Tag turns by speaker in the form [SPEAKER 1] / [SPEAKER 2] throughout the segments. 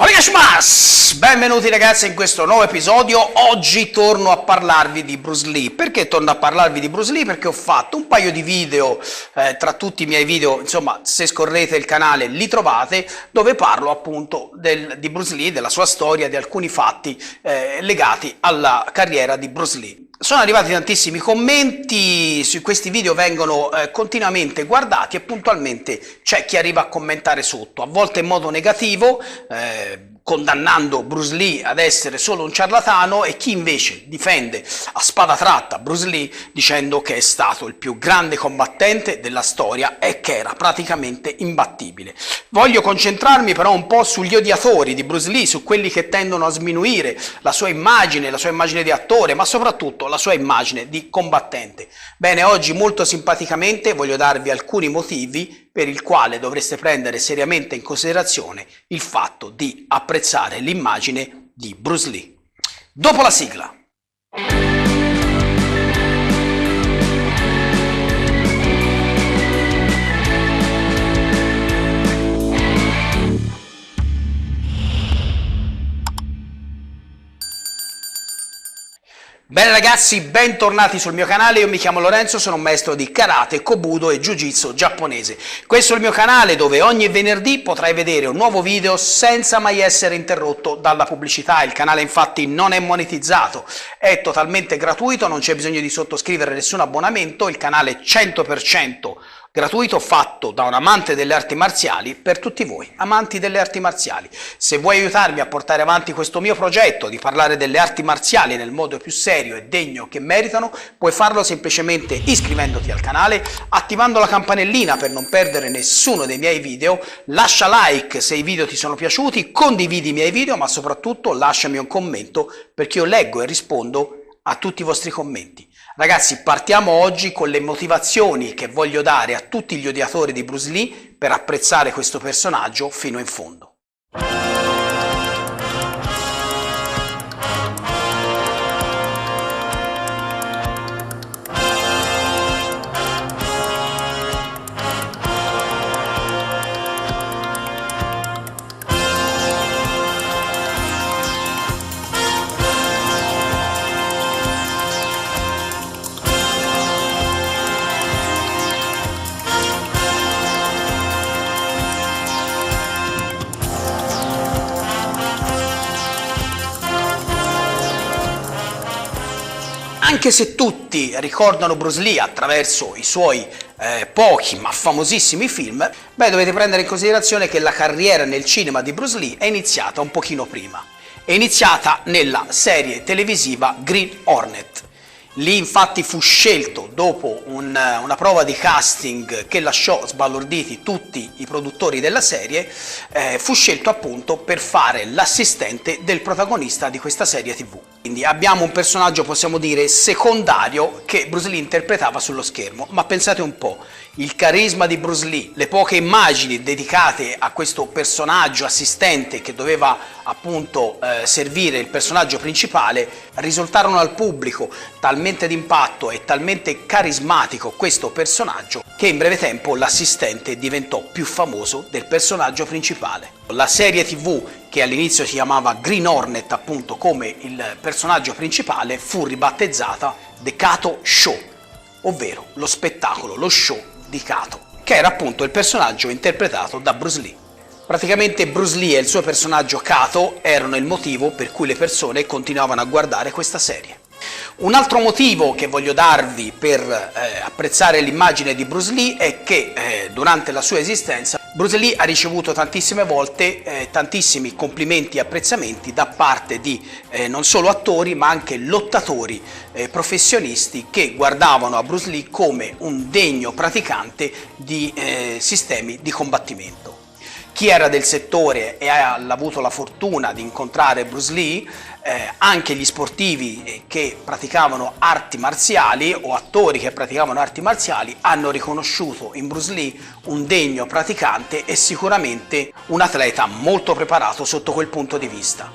[SPEAKER 1] Onegashimasu! Benvenuti ragazzi in questo nuovo episodio. Oggi torno a parlarvi di Bruce Lee. Perché torno a parlarvi di Bruce Lee? Perché ho fatto un paio di video, tra tutti i miei video, insomma, se scorrete il canale li trovate, dove parlo appunto di Bruce Lee, della sua storia, di alcuni fatti legati alla carriera di Bruce Lee. Sono arrivati tantissimi commenti, su questi video vengono continuamente guardati e puntualmente c'è chi arriva a commentare sotto, a volte in modo negativo, condannando Bruce Lee ad essere solo un ciarlatano, e chi invece difende a spada tratta Bruce Lee dicendo che è stato il più grande combattente della storia e che era praticamente imbattibile. Voglio concentrarmi però un po' sugli odiatori di Bruce Lee, su quelli che tendono a sminuire la sua immagine di attore, ma soprattutto la sua immagine di combattente. Bene, oggi molto simpaticamente voglio darvi alcuni motivi per il quale dovreste prendere seriamente in considerazione il fatto di apprezzare l'immagine di Bruce Lee. Dopo la sigla. Bene ragazzi, bentornati sul mio canale. Io mi chiamo Lorenzo, sono un maestro di karate, kobudo e jiu-jitsu giapponese. Questo è il mio canale dove ogni venerdì potrai vedere un nuovo video senza mai essere interrotto dalla pubblicità. Il canale infatti non è monetizzato, è totalmente gratuito, non c'è bisogno di sottoscrivere nessun abbonamento, il canale è 100% gratuito, fatto da un amante delle arti marziali per tutti voi, amanti delle arti marziali. Se vuoi aiutarmi a portare avanti questo mio progetto di parlare delle arti marziali nel modo più serio e degno che meritano, puoi farlo semplicemente iscrivendoti al canale, attivando la campanellina per non perdere nessuno dei miei video, lascia like se i video ti sono piaciuti, condividi i miei video, ma soprattutto lasciami un commento perché io leggo e rispondo a tutti i vostri commenti. Ragazzi, partiamo oggi con le motivazioni che voglio dare a tutti gli odiatori di Bruce Lee per apprezzare questo personaggio fino in fondo. Anche se tutti ricordano Bruce Lee attraverso i suoi pochi ma famosissimi film, dovete prendere in considerazione che la carriera nel cinema di Bruce Lee è iniziata un pochino prima. È iniziata nella serie televisiva Green Hornet. Lì infatti fu scelto, dopo una prova di casting che lasciò sbalorditi tutti i produttori della serie, fu scelto appunto per fare l'assistente del protagonista di questa serie TV. Quindi abbiamo un personaggio, possiamo dire, secondario che Bruce Lee interpretava sullo schermo, ma pensate un po', il carisma di Bruce Lee, le poche immagini dedicate a questo personaggio assistente che doveva appunto servire il personaggio principale, risultarono al pubblico talmente d'impatto e talmente carismatico questo personaggio che in breve tempo l'assistente diventò più famoso del personaggio principale. La serie TV, che all'inizio si chiamava Green Hornet appunto come il personaggio principale, fu ribattezzata The Kato Show, ovvero lo spettacolo, lo show di Kato, che era appunto il personaggio interpretato da Bruce Lee. Praticamente Bruce Lee e il suo personaggio Kato erano il motivo per cui le persone continuavano a guardare questa serie. Un altro motivo che voglio darvi per apprezzare l'immagine di Bruce Lee è che durante la sua esistenza Bruce Lee ha ricevuto tantissime volte tantissimi complimenti e apprezzamenti da parte di non solo attori ma anche lottatori professionisti che guardavano a Bruce Lee come un degno praticante di sistemi di combattimento. Chi era del settore e ha avuto la fortuna di incontrare Bruce Lee, anche gli sportivi che praticavano arti marziali o attori che praticavano arti marziali hanno riconosciuto in Bruce Lee un degno praticante e sicuramente un atleta molto preparato sotto quel punto di vista.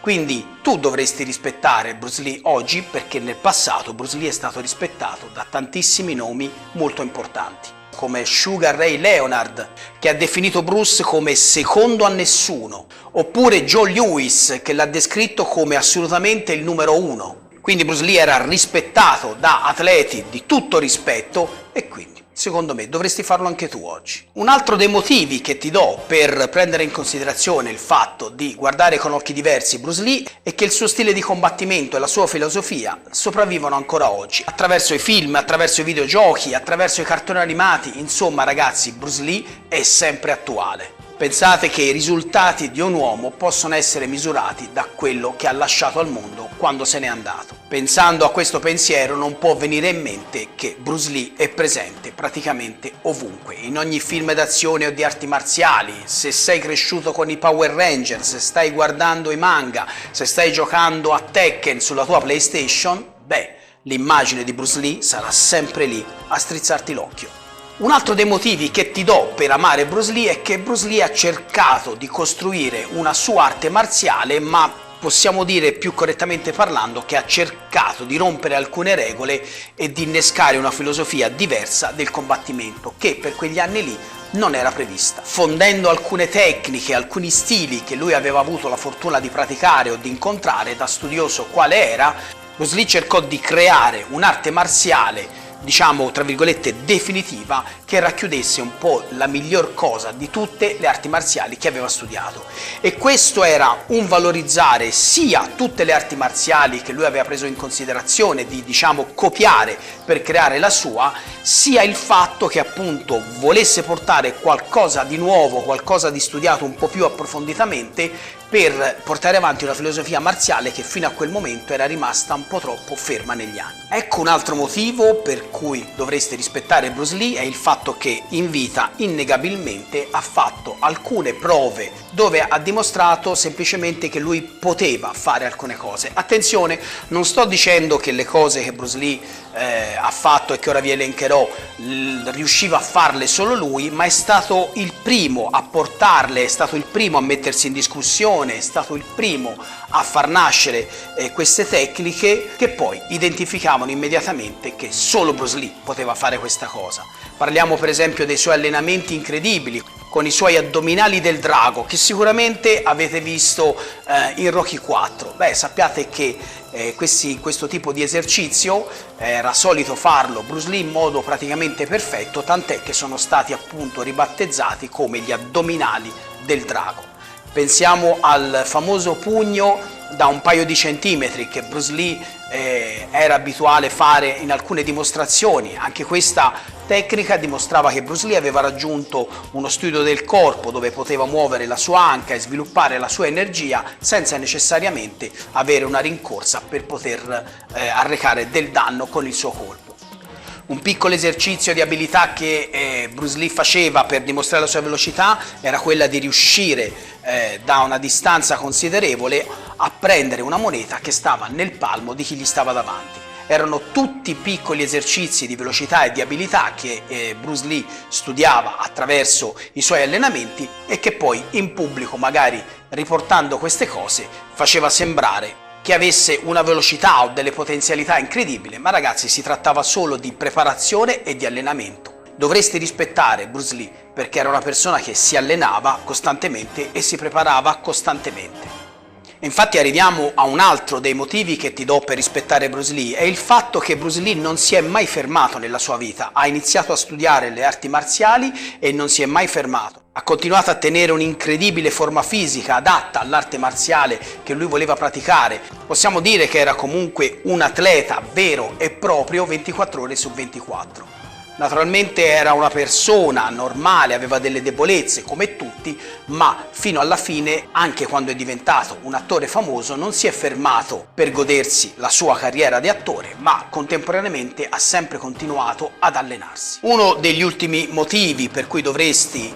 [SPEAKER 1] Quindi tu dovresti rispettare Bruce Lee oggi perché nel passato Bruce Lee è stato rispettato da tantissimi nomi molto importanti. come Sugar Ray Leonard, che ha definito Bruce come secondo a nessuno, oppure Joe Louis, che l'ha descritto come assolutamente il numero uno. Quindi Bruce Lee era rispettato da atleti di tutto rispetto e quindi secondo me dovresti farlo anche tu oggi. Un altro dei motivi che ti do per prendere in considerazione il fatto di guardare con occhi diversi Bruce Lee è che il suo stile di combattimento e la sua filosofia sopravvivono ancora oggi. Attraverso i film, attraverso i videogiochi, attraverso i cartoni animati, insomma ragazzi, Bruce Lee è sempre attuale. Pensate che i risultati di un uomo possono essere misurati da quello che ha lasciato al mondo quando se n'è andato. Pensando a questo pensiero non può venire in mente che Bruce Lee è presente praticamente ovunque, in ogni film d'azione o di arti marziali. Se sei cresciuto con i Power Rangers, se stai guardando i manga, se stai giocando a Tekken sulla tua PlayStation, beh, l'immagine di Bruce Lee sarà sempre lì a strizzarti l'occhio. Un altro dei motivi che ti do per amare Bruce Lee è che Bruce Lee ha cercato di costruire una sua arte marziale, ma possiamo dire più correttamente parlando che ha cercato di rompere alcune regole e di innescare una filosofia diversa del combattimento che per quegli anni lì non era prevista. Fondendo alcune tecniche, alcuni stili che lui aveva avuto la fortuna di praticare o di incontrare da studioso quale era, Bruce Lee cercò di creare un'arte marziale diciamo tra virgolette definitiva, che racchiudesse un po' la miglior cosa di tutte le arti marziali che aveva studiato. E questo era un valorizzare sia tutte le arti marziali che lui aveva preso in considerazione di diciamo copiare per creare la sua, sia il fatto che appunto volesse portare qualcosa di nuovo, qualcosa di studiato un po' più approfonditamente, per portare avanti una filosofia marziale che fino a quel momento era rimasta un po' troppo ferma negli anni. Ecco un altro motivo per cui dovreste rispettare Bruce Lee è il fatto che in vita innegabilmente ha fatto alcune prove dove ha dimostrato semplicemente che lui poteva fare alcune cose. Attenzione, non sto dicendo che le cose che Bruce Lee ha fatto e che ora vi elencherò riusciva a farle solo lui, ma è stato il primo a portarle, è stato il primo a mettersi in discussione, è stato il primo a far nascere queste tecniche che poi identificavano immediatamente che solo Bruce Lee poteva fare questa cosa. Parliamo per esempio dei suoi allenamenti incredibili con i suoi addominali del drago che sicuramente avete visto in Rocky 4. Beh, sappiate che questo tipo di esercizio era solito farlo Bruce Lee in modo praticamente perfetto, tant'è che sono stati appunto ribattezzati come gli addominali del drago. Pensiamo al famoso pugno da un paio di centimetri che Bruce Lee era abituale fare in alcune dimostrazioni. Anche questa tecnica dimostrava che Bruce Lee aveva raggiunto uno studio del corpo dove poteva muovere la sua anca e sviluppare la sua energia senza necessariamente avere una rincorsa per poter arrecare del danno con il suo colpo. Un piccolo esercizio di abilità che Bruce Lee faceva per dimostrare la sua velocità era quella di riuscire da una distanza considerevole a prendere una moneta che stava nel palmo di chi gli stava davanti. Erano tutti piccoli esercizi di velocità e di abilità che Bruce Lee studiava attraverso i suoi allenamenti e che poi in pubblico, magari riportando queste cose, faceva sembrare che avesse una velocità o delle potenzialità incredibili, ma ragazzi si trattava solo di preparazione e di allenamento. Dovresti rispettare Bruce Lee perché era una persona che si allenava costantemente e si preparava costantemente. Infatti arriviamo a un altro dei motivi che ti do per rispettare Bruce Lee, è il fatto che Bruce Lee non si è mai fermato nella sua vita, ha iniziato a studiare le arti marziali e non si è mai fermato. Ha continuato a tenere un'incredibile forma fisica adatta all'arte marziale che lui voleva praticare. Possiamo dire che era comunque un atleta vero e proprio 24 ore su 24. Naturalmente era una persona normale, aveva delle debolezze come tutti, ma fino alla fine, anche quando è diventato un attore famoso, non si è fermato per godersi la sua carriera di attore, ma contemporaneamente ha sempre continuato ad allenarsi. Uno degli ultimi motivi per cui dovresti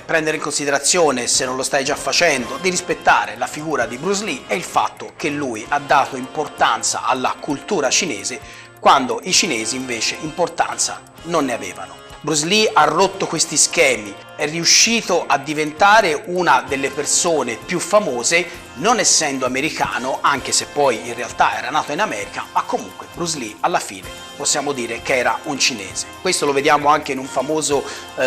[SPEAKER 1] prendere in considerazione, se non lo stai già facendo, di rispettare la figura di Bruce Lee è il fatto che lui ha dato importanza alla cultura cinese quando i cinesi invece importanza non ne avevano. Bruce Lee ha rotto questi schemi, è riuscito a diventare una delle persone più famose, non essendo americano, anche se poi in realtà era nato in America, ma comunque Bruce Lee alla fine possiamo dire che era un cinese. Questo lo vediamo anche in un famoso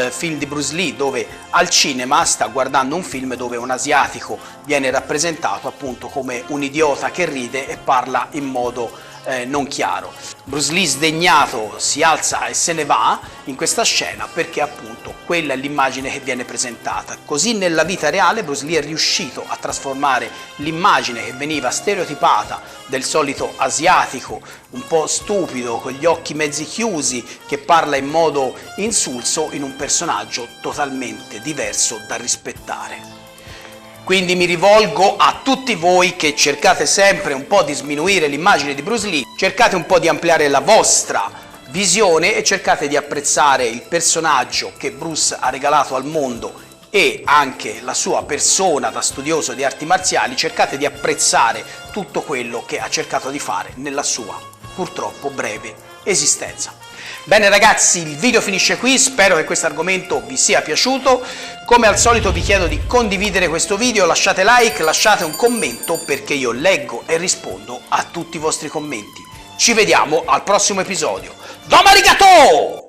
[SPEAKER 1] film di Bruce Lee, dove al cinema sta guardando un film dove un asiatico viene rappresentato appunto come un idiota che ride e parla in modo non chiaro. Bruce Lee, sdegnato, si alza e se ne va in questa scena perché appunto quella è l'immagine che viene presentata. Così nella vita reale Bruce Lee è riuscito a trasformare l'immagine che veniva stereotipata del solito asiatico un po' stupido, con gli occhi mezzi chiusi, che parla in modo insulso, in un personaggio totalmente diverso da rispettare. Quindi mi rivolgo a tutti voi che cercate sempre un po' di sminuire l'immagine di Bruce Lee, cercate un po' di ampliare la vostra visione e cercate di apprezzare il personaggio che Bruce ha regalato al mondo e anche la sua persona da studioso di arti marziali. Cercate di apprezzare tutto quello che ha cercato di fare nella sua purtroppo breve esistenza. Bene ragazzi, il video finisce qui, spero che questo argomento vi sia piaciuto. Come al solito vi chiedo di condividere questo video, lasciate like, lasciate un commento perché io leggo e rispondo a tutti i vostri commenti. Ci vediamo al prossimo episodio. Domo arigato!